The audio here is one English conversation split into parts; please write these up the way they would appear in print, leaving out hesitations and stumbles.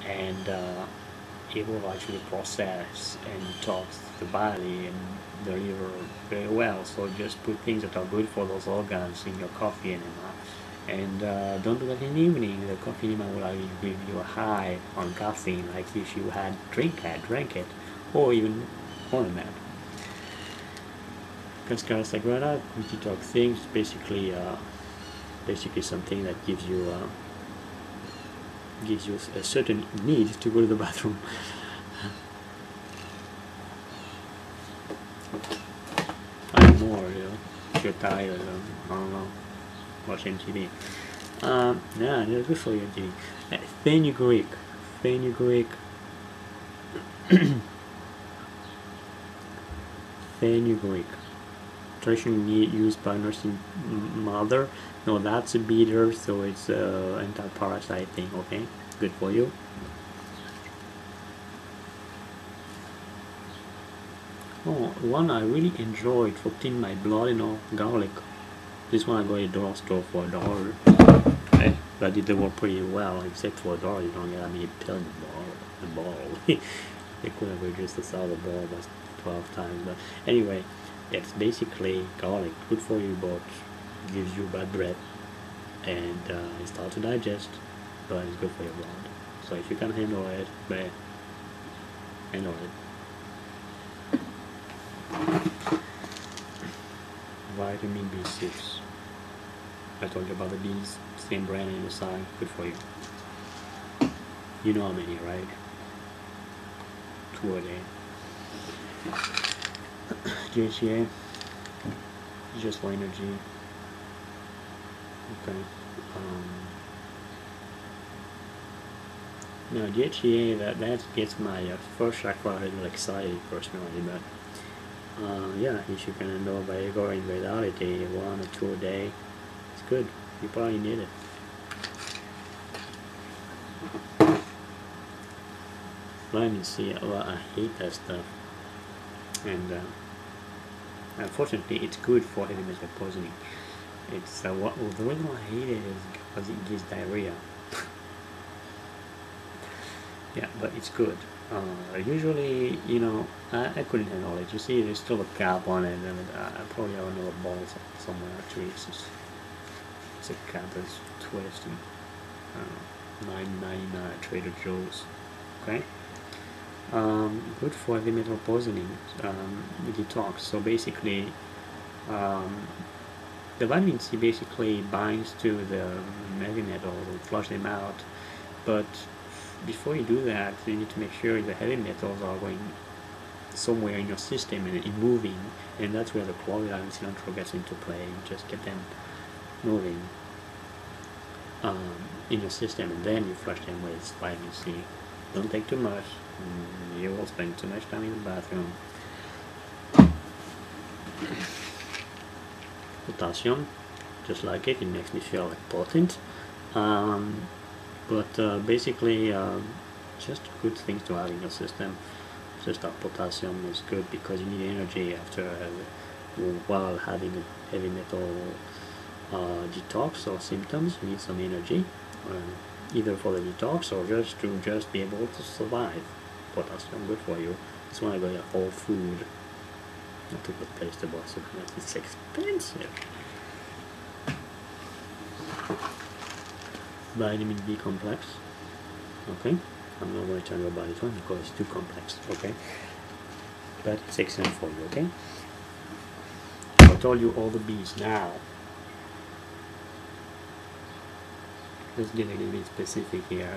and it will actually process and detox the body and the liver very well. So just put things that are good for those organs in your coffee enema. And don't do that in the evening. The coffee enema will actually give you a high on caffeine, like if you had drank it, or even more than that. Cascara Sagrada, detox things, basically something that gives you a certain need to go to the bathroom. I'm more, if you're tired, I don't know, watching TV. Yeah, that's good for you, TV. Fenugreek, fenugreek, fenugreek. Traditionally used by nursing mother. No, that's a bitter, so it's anti-parasite thing. Okay, good for you. Oh, one I really enjoyed for thin my blood, garlic. This one I got at the dollar store for $1. Okay, but it worked pretty well, except for $1 you don't get that many pills in the bottle. They could have reduced the size of the bottle by 12 times, but anyway, it's basically garlic, good for you, but gives you bad breath, and it's hard to digest, but it's good for your blood. So if you can handle it, handle it. Vitamin B6. I told you about the bees, same brand on the side, good for you. You know how many, right? 2 a day. DHA, just for energy. Okay. Now DHA, that gets my first chakra a little excited personally, but yeah, if you can handle by going without it 1 or 2 a day, it's good. You probably need it. Vitamin C, well, I hate that stuff, and unfortunately it's good for heavy metal poisoning. It's the reason why I hate it is because it gives diarrhea. Yeah, but it's good. Usually, I couldn't handle it. You see, there's still a cap on it, and I probably have another bottle somewhere. Actually, it's a cap that's twisted. $9.99 at Trader Joe's. Okay. Good for heavy metal poisoning. Detox. So basically, the vitamin C basically binds to the heavy metals and flush them out, but before you do that, you need to make sure the heavy metals are going somewhere in your system and moving, and that's where the chlorella and cilantro gets into play. You just get them moving in your system, and then you flush them with vitamin C. Don't take too much. You will spend too much time in the bathroom. Potassium, just like it makes me feel like potent. But basically, just good things to have in your system. Just that potassium is good because you need energy after while having a heavy metal detox or symptoms. You need some energy, either for the detox or just to be able to survive. Potassium, good for you. It's when I go to whole food. Not a good place to buy supplements. It's expensive. Vitamin B complex. Okay, I'm not going to tell you about this one because it's too complex. Okay, but it's excellent for you. Okay, I told you all the B's. Now let's get a little bit specific here.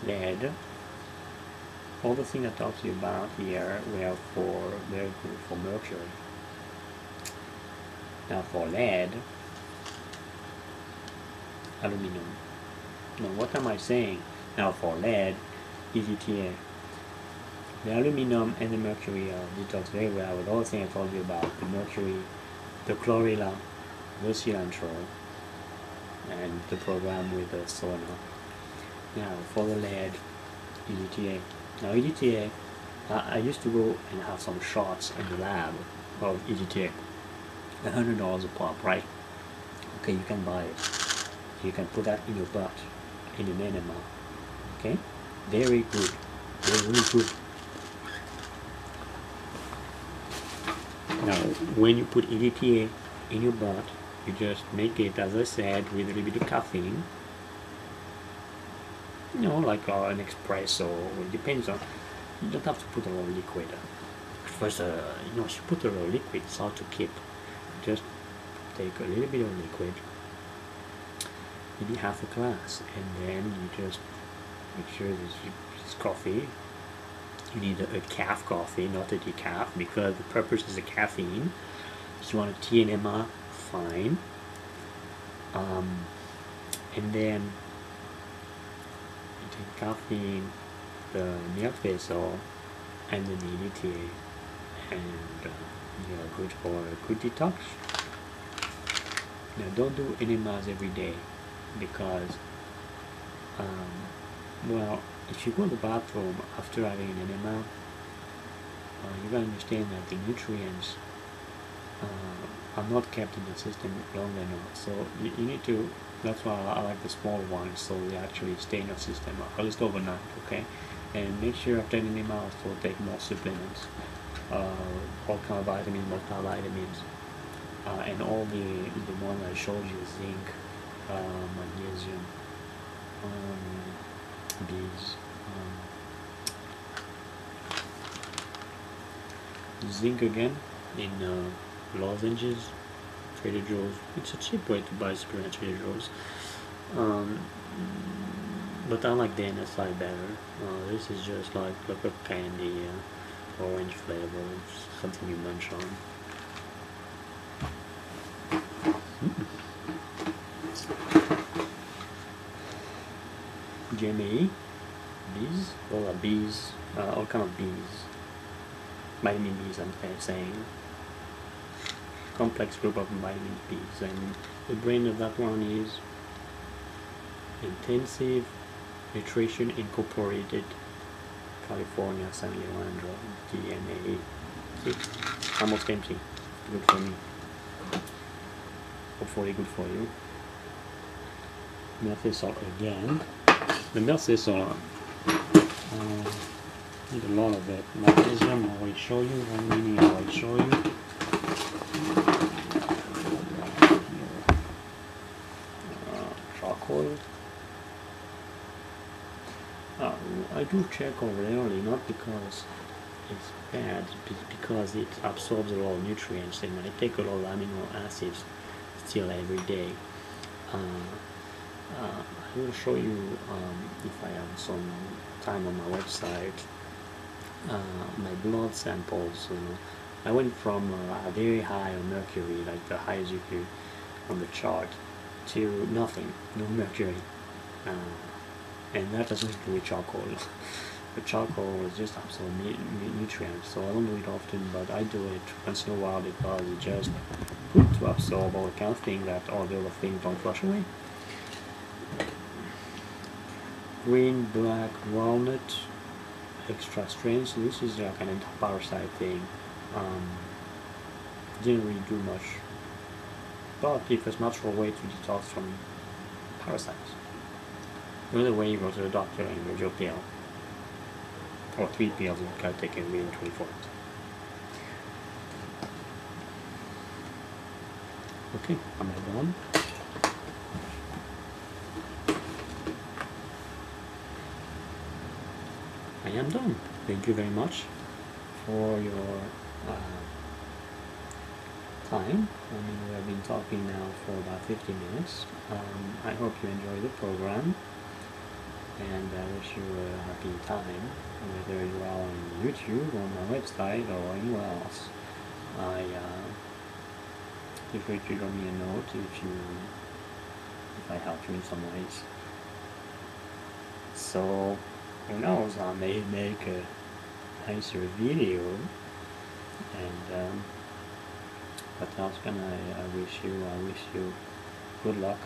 Lead. All the things I talked to you about here were very good for mercury. Now for lead, aluminum. Now what am I saying? Now for lead, EDTA. The aluminum and the mercury detox very well with all the things I told you about. The mercury, the chlorella, the cilantro, and the program with the sauna. Now for the lead, EDTA. Now EDTA, I used to go and have some shots in the lab of EDTA. $100 a pop, right? Okay, you can buy it. You can put that in your butt, in an enema, Okay, very good, very good. Now, when you put EDTA in your blood, you just make it, as I said, with a little bit of caffeine. You know, like an espresso. It depends on. You don't have to put a lot of liquid. First, you know, if you put a lot of liquid, it's hard to keep. Just take a little bit of liquid, maybe half a glass, and then you just make sure this coffee. You need a calf coffee, not a decaf, because the purpose is the caffeine. If you want a tea enema, fine. And then you take caffeine, the milk vessel, and the EDTA, and you're good for a good detox. Now, don't do enemas every day, because well, if you go to the bathroom after having an enema, you gotta understand that the nutrients are not kept in the system long enough. So you need to. That's why I like the small ones, so they actually stay in your system at least overnight. Okay, and make sure after an enema also take more supplements, all kind of vitamins, multivitamins, and all the ones I showed you: zinc, magnesium, bees. Zinc again in lozenges, Trader Joe's. It's a cheap way to buy supplement at Trader Joe's. But I like the NSI better. This is just like a candy, orange flavor, something you munch on. GMA, bees, all kind of bees. Vitamin B's, I'm saying. Complex group of vitamin B's, and the brand of that one is Intensive Nutrition Incorporated, California, San Leandro, DNA. See, almost empty. Good for me. Hopefully good for you. Milk thistle again. The milk thistle, need a lot of it. Magnesium, I will show you. One minute, I will show you. Charcoal. I do charcoal rarely, not because it's bad, because it absorbs a lot of nutrients, and I take a lot of amino acids still every day. I will show you, if I have some time on my website, my blood samples. I went from very high on mercury, like the highest you could on the chart, to nothing, no mercury, and that doesn't do with charcoal. The charcoal is just absorb nutrients, so I don't do it often, but I do it once in a while because it's just good to absorb all the kind of things that all the other things don't flush away. Green, black, walnut, extra strength. So this is like an anti-parasite thing. Didn't really do much, but it was natural way to detox from parasites. The other way, you go to the doctor and get your pill, or 3 pills, you can take it within 24 hours. Okay, am I done? I am done. Thank you very much for your time. We have been talking now for about 50 minutes. I hope you enjoy the program, and I wish you a happy time, whether you are on YouTube, on my website, or anywhere else. Feel free to drop me a note if I helped you in some ways. So, who knows, I may make a nicer video, and what else can I wish you? I wish you good luck.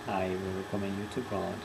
I will recommend you to God.